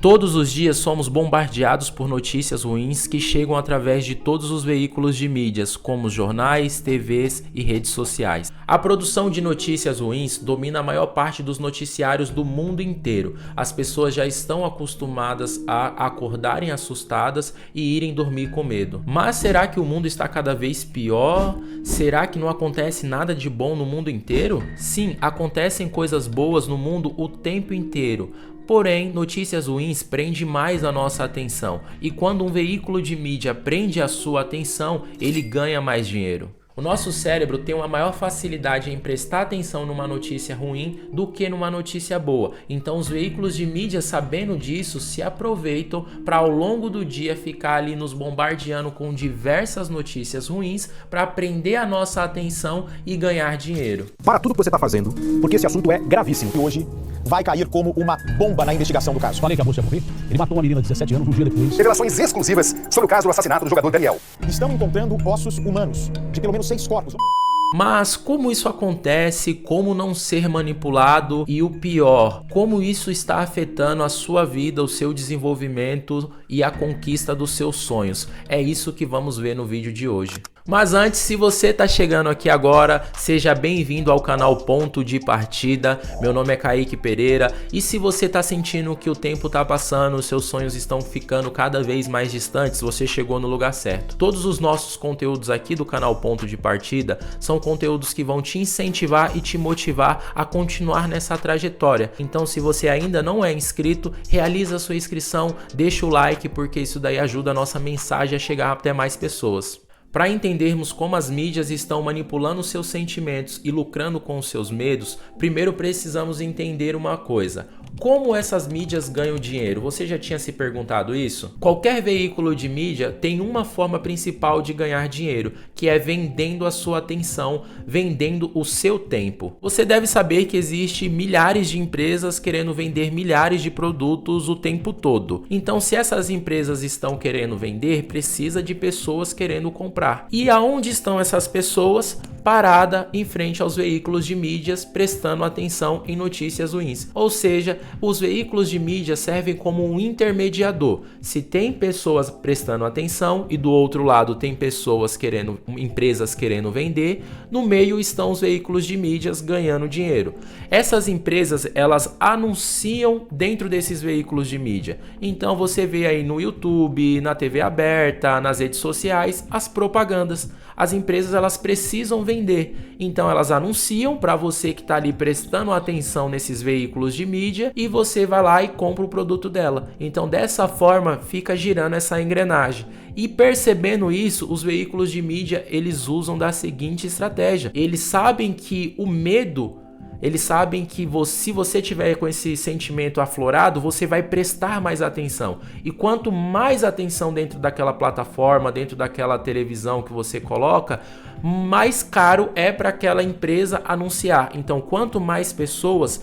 Todos os dias somos bombardeados por notícias ruins que chegam através de todos os veículos de mídias, como jornais, TVs e redes sociais. A produção de notícias ruins domina a maior parte dos noticiários do mundo inteiro. As pessoas já estão acostumadas a acordarem assustadas e irem dormir com medo. Mas será que o mundo está cada vez pior? Será que não acontece nada de bom no mundo inteiro? Sim, acontecem coisas boas no mundo o tempo inteiro. Porém, notícias ruins prendem mais a nossa atenção, e quando um veículo de mídia prende a sua atenção, ele ganha mais dinheiro. O nosso cérebro tem uma maior facilidade em prestar atenção numa notícia ruim do que numa notícia boa. Então os veículos de mídia, sabendo disso, se aproveitam para ao longo do dia ficar ali nos bombardeando com diversas notícias ruins para prender a nossa atenção e ganhar dinheiro. Para tudo que você está fazendo, porque esse assunto é gravíssimo. E hoje vai cair como uma bomba na investigação do caso. Falei que a moça ia morrer. Ele matou uma menina de 17 anos um dia depois. Revelações exclusivas sobre o caso do assassinato do jogador Daniel. Estão encontrando ossos humanos, de pelo menos 6 corpos. Mas como isso acontece, como não ser manipulado e o pior, como isso está afetando a sua vida, o seu desenvolvimento e a conquista dos seus sonhos? É isso que vamos ver no vídeo de hoje. Mas antes, se você está chegando aqui agora, seja bem-vindo ao canal Ponto de Partida. Meu nome é Kaique Pereira e se você está sentindo que o tempo está passando, os seus sonhos estão ficando cada vez mais distantes, você chegou no lugar certo. Todos os nossos conteúdos aqui do canal Ponto de Partida são conteúdos que vão te incentivar e te motivar a continuar nessa trajetória. Então, se você ainda não é inscrito, realiza a sua inscrição, deixa o like, porque isso daí ajuda a nossa mensagem a chegar até mais pessoas. Para entendermos como as mídias estão manipulando seus sentimentos e lucrando com os seus medos, primeiro precisamos entender uma coisa: como essas mídias ganham dinheiro? Você já tinha se perguntado isso? Qualquer veículo de mídia tem uma forma principal de ganhar dinheiro, que é vendendo a sua atenção, vendendo o seu tempo. Você deve saber que existe milhares de empresas querendo vender milhares de produtos o tempo todo. Então, se essas empresas estão querendo vender, precisa de pessoas querendo comprar. E aonde estão essas pessoas? Parada em frente aos veículos de mídias, prestando atenção em notícias ruins. Ou seja, os veículos de mídia servem como um intermediador. Se tem pessoas prestando atenção e do outro lado tem pessoas querendo, empresas querendo vender, no meio estão os veículos de mídias ganhando dinheiro. Essas empresas, elas anunciam dentro desses veículos de mídia. Então você vê aí no YouTube, na TV aberta, nas redes sociais, as propagandas. As empresas, elas precisam vender, então elas anunciam para você que está ali prestando atenção nesses veículos de mídia e você vai lá e compra o produto dela. Então dessa forma fica girando essa engrenagem. E percebendo isso, os veículos de mídia, eles usam da seguinte estratégia: eles sabem que o medo, eles sabem que se você tiver com esse sentimento aflorado, você vai prestar mais atenção. E quanto mais atenção dentro daquela plataforma, dentro daquela televisão que você coloca, mais caro é para aquela empresa anunciar. Então, quanto mais pessoas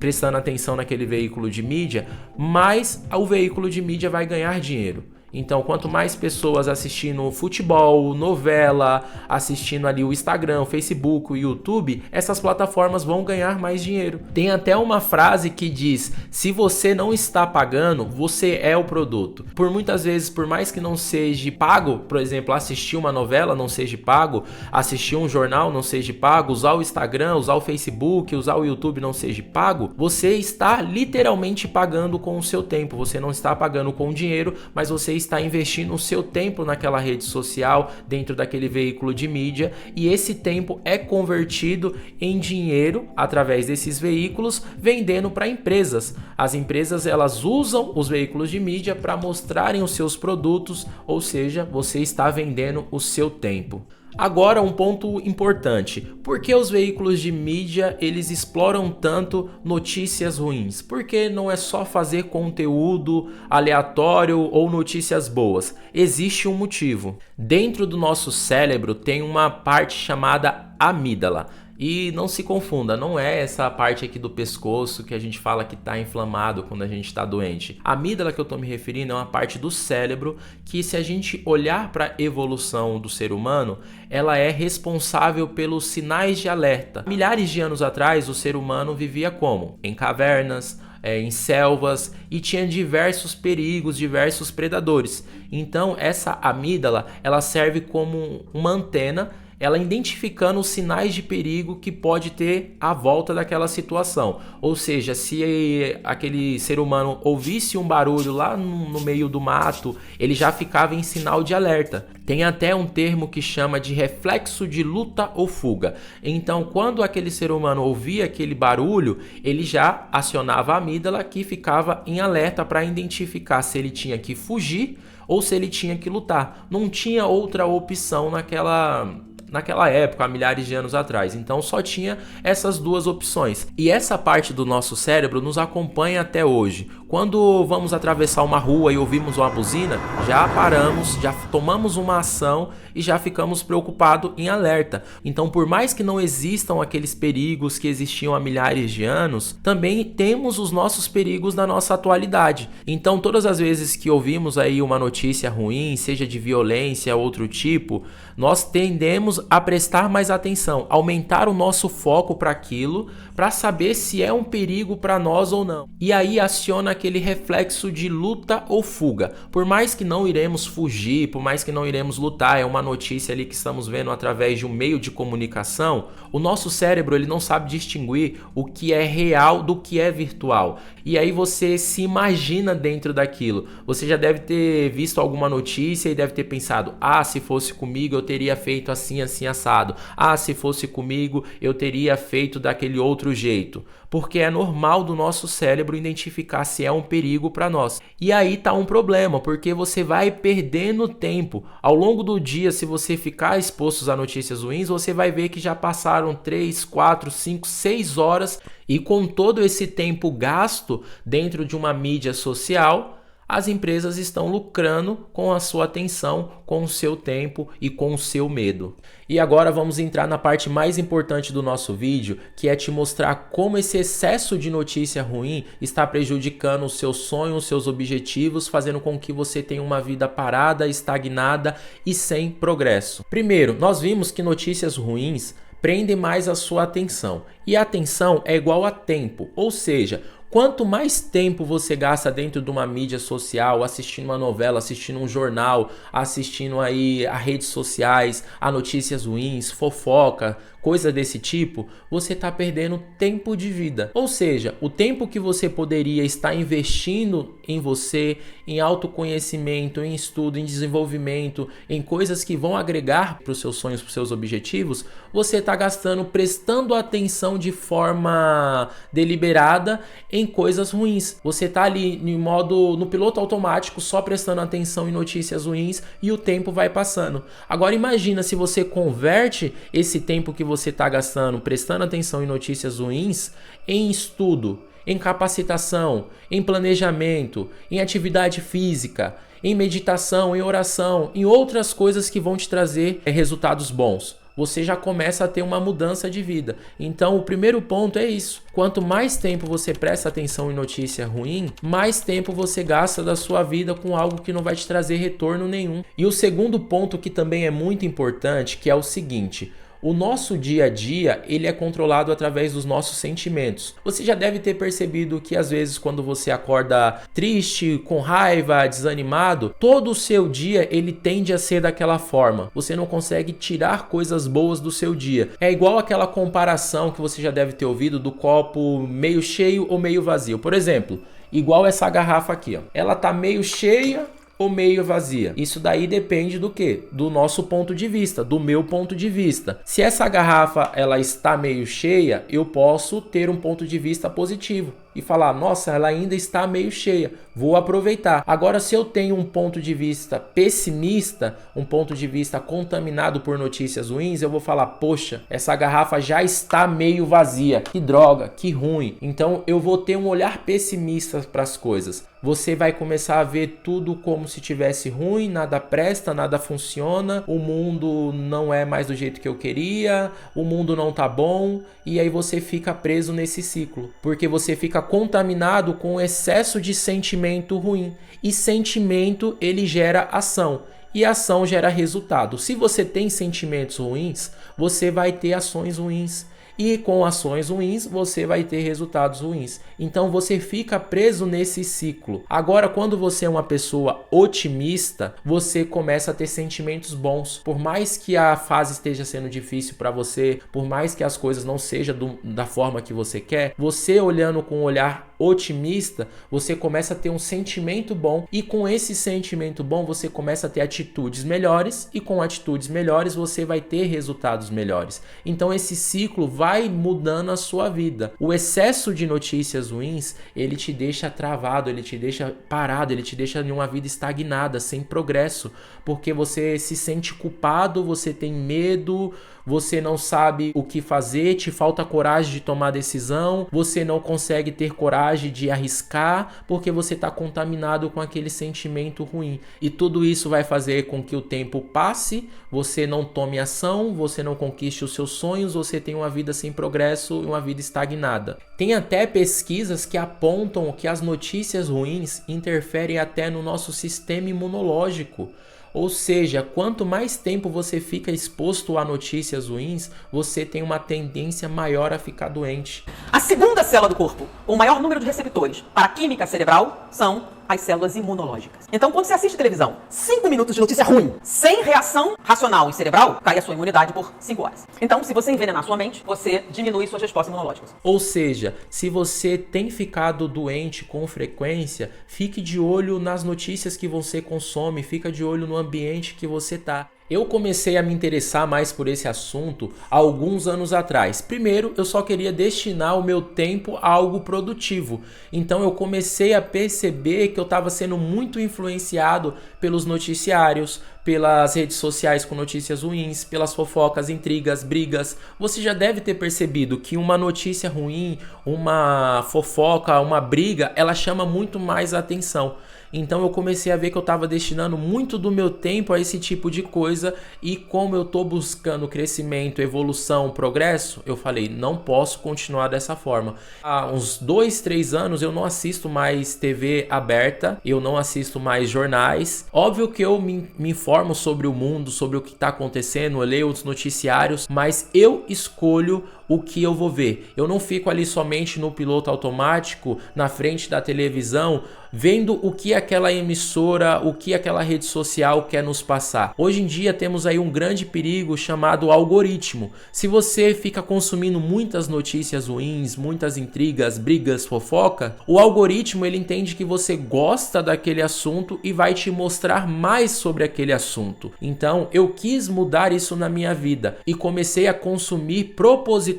prestando atenção naquele veículo de mídia, mais o veículo de mídia vai ganhar dinheiro. Então, quanto mais pessoas assistindo futebol, novela, assistindo ali o Instagram, o Facebook, o YouTube, essas plataformas vão ganhar mais dinheiro. Tem até uma frase que diz: se você não está pagando, você é o produto. Por muitas vezes, por mais que não seja pago, por exemplo, assistir uma novela não seja pago, assistir um jornal não seja pago, usar o Instagram, usar o Facebook, usar o YouTube não seja pago, você está literalmente pagando com o seu tempo. Você não está pagando com dinheiro, mas você está investindo o seu tempo naquela rede social, dentro daquele veículo de mídia, e esse tempo é convertido em dinheiro através desses veículos, vendendo para empresas. As empresas, elas usam os veículos de mídia para mostrarem os seus produtos, ou seja, você está vendendo o seu tempo. Agora, um ponto importante: por que os veículos de mídia, eles exploram tanto notícias ruins? Porque não é só fazer conteúdo aleatório ou notícias boas. Existe um motivo. Dentro do nosso cérebro tem uma parte chamada amígdala. E não se confunda, não é essa parte aqui do pescoço que a gente fala que está inflamado quando a gente está doente. A amígdala que eu estou me referindo é uma parte do cérebro que, se a gente olhar para a evolução do ser humano, ela é responsável pelos sinais de alerta. Milhares de anos atrás, o ser humano vivia como? Em cavernas, em selvas, e tinha diversos perigos, diversos predadores. Então essa amígdala, ela serve como uma antena, ela identificando os sinais de perigo que pode ter à volta daquela situação. Ou seja, se aquele ser humano ouvisse um barulho lá no meio do mato, ele já ficava em sinal de alerta. Tem até um termo que chama de reflexo de luta ou fuga. Então, quando aquele ser humano ouvia aquele barulho, ele já acionava a amígdala, que ficava em alerta para identificar se ele tinha que fugir ou se ele tinha que lutar. Não tinha outra opção naquela época, há milhares de anos atrás. Então só tinha essas duas opções. E essa parte do nosso cérebro nos acompanha até hoje. Quando vamos atravessar uma rua e ouvimos uma buzina, já paramos, já tomamos uma ação e já ficamos preocupados em alerta. Então, por mais que não existam aqueles perigos que existiam há milhares de anos, também temos os nossos perigos na nossa atualidade. Então, todas as vezes que ouvimos aí uma notícia ruim, seja de violência ou outro tipo, nós tendemos a prestar mais atenção, aumentar o nosso foco para aquilo, para saber se é um perigo para nós ou não. E aí aciona aquele reflexo de luta ou fuga. Por mais que não iremos fugir, por mais que não iremos lutar, é uma notícia ali que estamos vendo através de um meio de comunicação, o nosso cérebro ele não sabe distinguir o que é real do que é virtual. E aí você se imagina dentro daquilo. Você já deve ter visto alguma notícia e deve ter pensado: se fosse comigo eu teria feito assim, assim, assado. Se fosse comigo eu teria feito daquele outro jeito. Porque é normal do nosso cérebro identificar se é um perigo para nós. E aí tá um problema, porque você vai perdendo tempo. Ao longo do dia, se você ficar exposto a notícias ruins, você vai ver que já passaram 3, 4, 5, 6 horas. E com todo esse tempo gasto dentro de uma mídia social, as empresas estão lucrando com a sua atenção, com o seu tempo e com o seu medo. E agora vamos entrar na parte mais importante do nosso vídeo, que é te mostrar como esse excesso de notícia ruim está prejudicando os seus sonhos, os seus objetivos, fazendo com que você tenha uma vida parada, estagnada e sem progresso. Primeiro, nós vimos que notícias ruins prendem mais a sua atenção. E a atenção é igual a tempo, ou seja, quanto mais tempo você gasta dentro de uma mídia social, assistindo uma novela, assistindo um jornal, assistindo aí a redes sociais, a notícias ruins, fofoca, coisa desse tipo, você está perdendo tempo de vida. Ou seja, o tempo que você poderia estar investindo em você, em autoconhecimento, em estudo, em desenvolvimento, em coisas que vão agregar para os seus sonhos, para os seus objetivos, você está gastando, prestando atenção de forma deliberada em coisas ruins. Você está ali no piloto automático, só prestando atenção em notícias ruins e o tempo vai passando. Agora imagina se você converte esse tempo que você está gastando prestando atenção em notícias ruins em estudo, em capacitação, em planejamento, em atividade física, em meditação, em oração, em outras coisas que vão te trazer resultados bons. Você já começa a ter uma mudança de vida. Então o primeiro ponto é isso. Quanto mais tempo você presta atenção em notícia ruim, mais tempo você gasta da sua vida com algo que não vai te trazer retorno nenhum. E o segundo ponto que também é muito importante, que é o seguinte: o nosso dia a dia, ele é controlado através dos nossos sentimentos. Você já deve ter percebido que às vezes quando você acorda triste, com raiva, desanimado, todo o seu dia ele tende a ser daquela forma. Você não consegue tirar coisas boas do seu dia. É igual aquela comparação que você já deve ter ouvido do copo meio cheio ou meio vazio. Por exemplo, igual essa garrafa aqui, ó. Ela tá meio cheia ou meio vazia? Isso daí depende do quê? Do nosso ponto de vista, do meu ponto de vista. Se essa garrafa ela está meio cheia, eu posso ter um ponto de vista positivo e falar: nossa, ela ainda está meio cheia, vou aproveitar. Agora, se eu tenho um ponto de vista pessimista, um ponto de vista contaminado por notícias ruins, eu vou falar: poxa, essa garrafa já está meio vazia, que droga, que ruim. Então eu vou ter um olhar pessimista para as coisas. Você vai começar a ver tudo como se tivesse ruim, nada presta, nada funciona, o mundo não é mais do jeito que eu queria, o mundo não tá bom, e aí você fica preso nesse ciclo, porque você fica contaminado com excesso de sentimento ruim, e sentimento ele gera ação, e ação gera resultado. Se você tem sentimentos ruins, você vai ter ações ruins. E com ações ruins, você vai ter resultados ruins. Então você fica preso nesse ciclo. Agora, quando você é uma pessoa otimista, você começa a ter sentimentos bons. Por mais que a fase esteja sendo difícil para você, por mais que as coisas não sejam da forma que você quer, você olhando com um olhar otimista, você começa a ter um sentimento bom, e com esse sentimento bom você começa a ter atitudes melhores, e com atitudes melhores você vai ter resultados melhores. Então esse ciclo vai mudando a sua vida. O excesso de notícias ruins, ele te deixa travado, ele te deixa parado, ele te deixa em uma vida estagnada, sem progresso, porque você se sente culpado, você tem medo, você não sabe o que fazer, te falta coragem de tomar decisão, você não consegue ter coragem de arriscar, porque você está contaminado com aquele sentimento ruim. E tudo isso vai fazer com que o tempo passe, você não tome ação, você não conquiste os seus sonhos, você tem uma vida sem progresso e uma vida estagnada. Tem até pesquisas que apontam que as notícias ruins interferem até no nosso sistema imunológico. Ou seja, quanto mais tempo você fica exposto a notícias ruins, você tem uma tendência maior a ficar doente. A segunda célula do corpo, com o maior número de receptores para a química cerebral, são as células imunológicas. Então, quando você assiste televisão, 5 minutos de notícia ruim, sem reação racional e cerebral, cai a sua imunidade por 5 horas. Então, se você envenenar sua mente, você diminui suas respostas imunológicas. Ou seja, se você tem ficado doente com frequência, fique de olho nas notícias que você consome, fica de olho no ambiente que você está. Eu comecei a me interessar mais por esse assunto há alguns anos atrás. Primeiro, eu só queria destinar o meu tempo a algo produtivo. Então eu comecei a perceber que eu estava sendo muito influenciado pelos noticiários, pelas redes sociais com notícias ruins, pelas fofocas, intrigas, brigas. Você já deve ter percebido que uma notícia ruim, uma fofoca, uma briga, ela chama muito mais atenção. Então eu comecei a ver que eu estava destinando muito do meu tempo a esse tipo de coisa, e como eu estou buscando crescimento, evolução, progresso, eu falei, não posso continuar dessa forma. Há uns 2, 3 anos eu não assisto mais TV aberta, eu não assisto mais jornais. Óbvio que eu me informo sobre o mundo, sobre o que está acontecendo, eu leio os noticiários, mas eu escolho o que eu vou ver. Eu não fico ali somente no piloto automático, na frente da televisão, vendo o que aquela emissora, o que aquela rede social quer nos passar. Hoje em dia temos aí um grande perigo chamado algoritmo. Se você fica consumindo muitas notícias ruins, muitas intrigas, brigas, fofoca, o algoritmo ele entende que você gosta daquele assunto e vai te mostrar mais sobre aquele assunto. Então eu quis mudar isso na minha vida e comecei a consumir propositalmente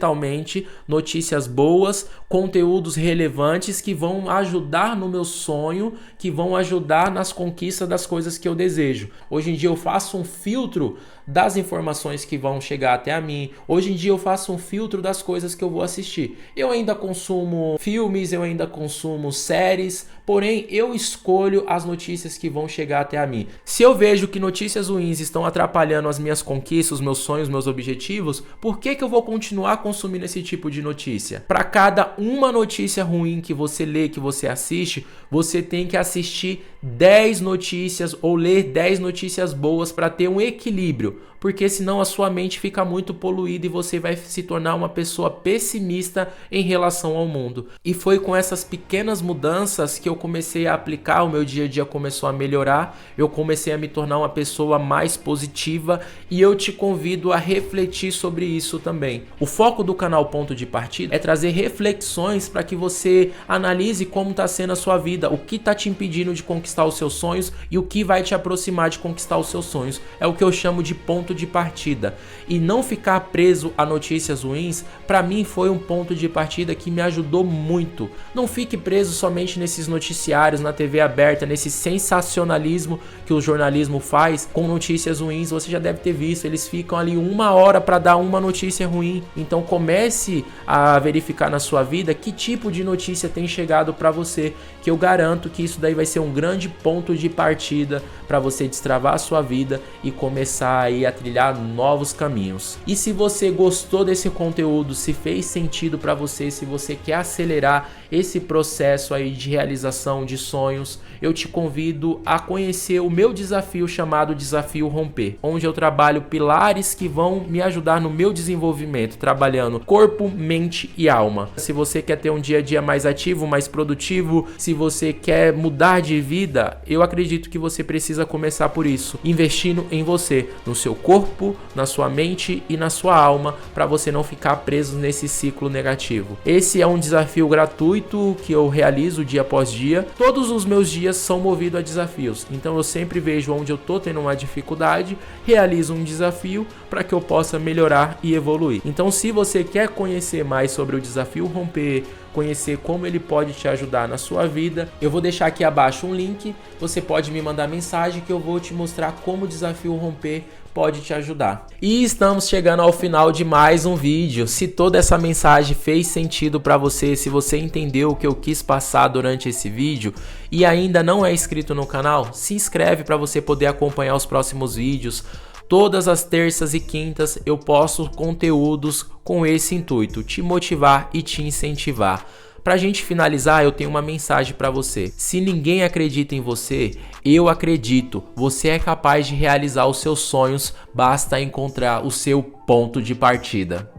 notícias boas, conteúdos relevantes que vão ajudar no meu sonho, que vão ajudar nas conquistas das coisas que eu desejo. Hoje em dia eu faço um filtro das informações que vão chegar até a mim. Hoje em dia eu faço um filtro das coisas que eu vou assistir. Eu ainda consumo filmes, eu ainda consumo séries, porém eu escolho as notícias que vão chegar até a mim. Se eu vejo que notícias ruins estão atrapalhando as minhas conquistas, os meus sonhos, meus objetivos, por que eu vou continuar consumindo esse tipo de notícia? Para cada uma notícia ruim que você lê, que você assiste, você tem que assistir 10 notícias ou ler 10 notícias boas para ter um equilíbrio, porque senão a sua mente fica muito poluída e você vai se tornar uma pessoa pessimista em relação ao mundo. E foi com essas pequenas mudanças que eu comecei a aplicar, o meu dia a dia começou a melhorar, eu comecei a me tornar uma pessoa mais positiva, e eu te convido a refletir sobre isso também. O foco do canal Ponto de Partida é trazer reflexões para que você analise como está sendo a sua vida, o que está te impedindo de conquistar os seus sonhos e o que vai te aproximar de conquistar os seus sonhos. É o que eu chamo de ponto de partida. E não ficar preso a notícias ruins, para mim foi um ponto de partida que me ajudou muito. Não fique preso somente nesses noticiários, na TV aberta, nesse sensacionalismo que o jornalismo faz com notícias ruins. Você já deve ter visto, eles ficam ali 1 hora para dar uma notícia ruim. Então comece a verificar na sua vida que tipo de notícia tem chegado para você, que eu garanto que isso daí vai ser um grande ponto de partida para você destravar a sua vida e começar aí a trilhar novos caminhos. E se você gostou desse conteúdo, se fez sentido para você, se você quer acelerar esse processo aí de realização de sonhos, eu te convido a conhecer o meu desafio chamado Desafio Romper, onde eu trabalho pilares que vão me ajudar no meu desenvolvimento, trabalhando corpo, mente e alma. Se você quer ter um dia a dia mais ativo, mais produtivo, se você quer mudar de vida, eu acredito que você precisa começar por isso, investindo em você, no seu corpo, na sua mente e na sua alma, para você não ficar preso nesse ciclo negativo. Esse é um desafio gratuito que eu realizo dia após dia. Todos os meus dias são movidos a desafios, então eu sempre vejo onde eu tô tendo uma dificuldade, realizo um desafio para que eu possa melhorar e evoluir. Então, se você quer conhecer mais sobre o Desafio Romper, conhecer como ele pode te ajudar na sua vida, eu vou deixar aqui abaixo um link, você pode me mandar mensagem que eu vou te mostrar como o Desafio Romper pode te ajudar. E estamos chegando ao final de mais um vídeo. Se toda essa mensagem fez sentido para você, se você entendeu o que eu quis passar durante esse vídeo e ainda não é inscrito no canal, se inscreve para você poder acompanhar os próximos vídeos. Todas as terças e quintas eu posto conteúdos com esse intuito, te motivar e te incentivar. Pra gente finalizar, eu tenho uma mensagem para você. Se ninguém acredita em você, eu acredito. Você é capaz de realizar os seus sonhos, basta encontrar o seu ponto de partida.